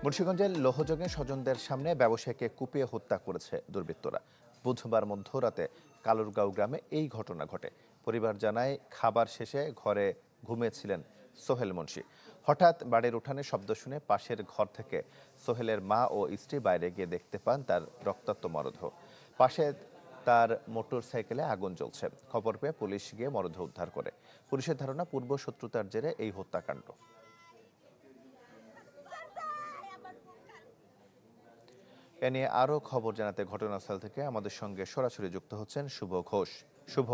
মুন্সিগঞ্জের লোহজং স্বজনদের সামনে ব্যবসায়ীকে কুপিয়ে হত্যা করেছে দুর্বৃত্তরা। বুধবার মধ্যরাতে কালুরগাঁও গ্রামে এই ঘটনা ঘটে। পরিবার জানায়, খাবার শেষে ঘরে ঘুমিয়েছিলেন সোহেল মুন্সি। হঠাৎ বাড়ির উঠানে শব্দ শুনে পাশের ঘর থেকে সোহেলের মা ও স্ত্রী বাইরে গিয়ে দেখতে পান তার রক্তাক্ত মরদেহ। পাশে তার মোটর সাইকেলে আগুন জ্বলছে। খবর পেয়ে পুলিশ গিয়ে মরদেহ উদ্ধার করে। পুলিশের ধারণা, পূর্ব শত্রুতার জেরে এই হত্যাকাণ্ড। এ নিয়ে আরও খবর জানাতে ঘটনাস্থল থেকে আমাদের সঙ্গে সরাসরি যুক্ত হচ্ছেন শুভ ঘোষ। শুভ।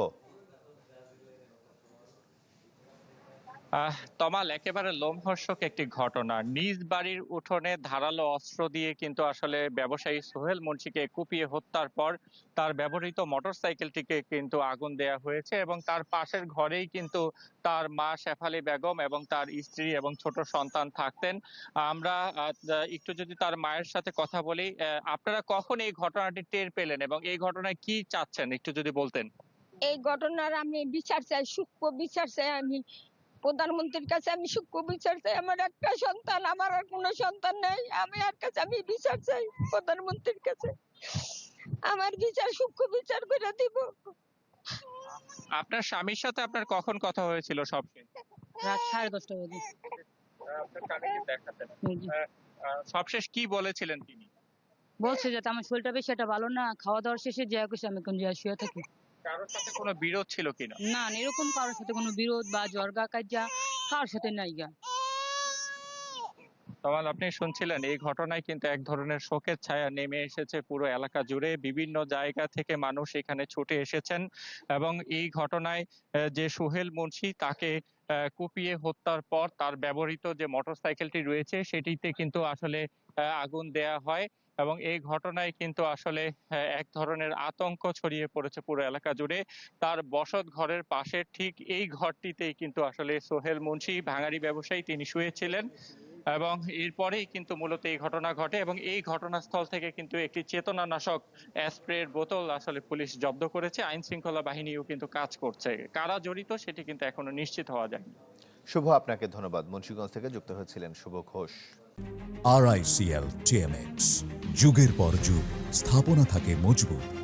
তমাল, একেবারে লোমহর্ষক একটি ঘটনা। নিজ বাড়ির উঠোনে ধারালো অস্ত্র দিয়ে কিন্তু আসলে ব্যবসায়ী সোহেল মুন্সিকে কুপিয়ে হত্যার পর তার ব্যবহৃত মোটরসাইকেলটিকে কিন্তু আগুন দেয়া হয়েছে এবং তার পাশের ঘরেই কিন্তু তার মা শেফালী বেগম এবং তার স্ত্রী এবং ছোট সন্তান থাকতেন। আমরা একটু যদি তার মায়ের সাথে কথা বলি, আপনারা কখন এই ঘটনাটি টের পেলেন এবং এই ঘটনায় কি চাচ্ছেন একটু যদি বলতেন। এই ঘটনার আমি বিচার চাই, সূক্ষ্ম বিচার চাই। আমি প্রধানমন্ত্রীর কাছে আমি সূক্ষ্ম বিচার চাই। আমার একটা সন্তান, আমার আর কোনো সন্তান নেই। আমি আর কাছে আমি বিচার চাই প্রধানমন্ত্রীর কাছে। আমার বিচার সূক্ষ্ম বিচার করে দিব। আপনার স্বামীর সাথে আপনার কখন কথা হয়েছিল সবশেষ? রাত 10:30 বাজে। আপনার স্বামীকে দেখাতেন। জি। সবশেষ কি বলেছিলেন তিনি? বলছে যে আমার শরীরটা বেশি একটা ভালো না, খাওয়া দাওয়ার শেষে যে কইছে আমি এখন যাই শুয়ে থাকি। কারোর সাথে কোনো বিরোধ ছিল কিনা? না, এরকম কারোর সাথে কোনো বিরোধ বা জর্গা কাজ্জা কারোর সাথে নাই গা। তমাল, আপনি শুনছিলেন, এই ঘটনায় কিন্তু এক ধরনের শোকের ছায়া নেমে এসেছে পুরো এলাকা জুড়ে। বিভিন্ন জায়গা থেকে মানুষ এখানে ছুটে এসেছেন এবং এই ঘটনায় যে সোহেল মুন্সি তাকে কুপিয়ে হত্যার পর তার ব্যবহৃত যে মোটরসাইকেলটি রয়েছে সেটিতে কিন্তু আসলে আগুন দেয়া হয় এবং এই ঘটনায় কিন্তু আসলে এক ধরনের আতঙ্ক ছড়িয়ে পড়েছে পুরো এলাকা জুড়ে। তার বসত ঘরের পাশে ঠিক এই ঘরটিতেই কিন্তু আসলে সোহেল মুন্সি, ভাঙাড়ি ব্যবসায়ী, তিনি শুয়েছিলেন এবং এরপরেই কিন্তু মূলত এই ঘটনা ঘটে এবং এই ঘটনাস্থল থেকে কিন্তু একটি চেতনানাশক স্প্রের বোতল আসলে পুলিশ জব্দ করেছে। আইন শৃঙ্খলা বাহিনীও কিন্তু কাজ করছে। কারা জড়িত সেটি কিন্তু এখনো নিশ্চিত হওয়া যায়নি। শুভ, আপনাকে ধন্যবাদ। মুন্সিগঞ্জ থেকে যুক্ত হয়েছিলেন শুভ ঘোষ। RICL TMX, যুগের পর যুগ স্থাপনা থাকে মজবুত।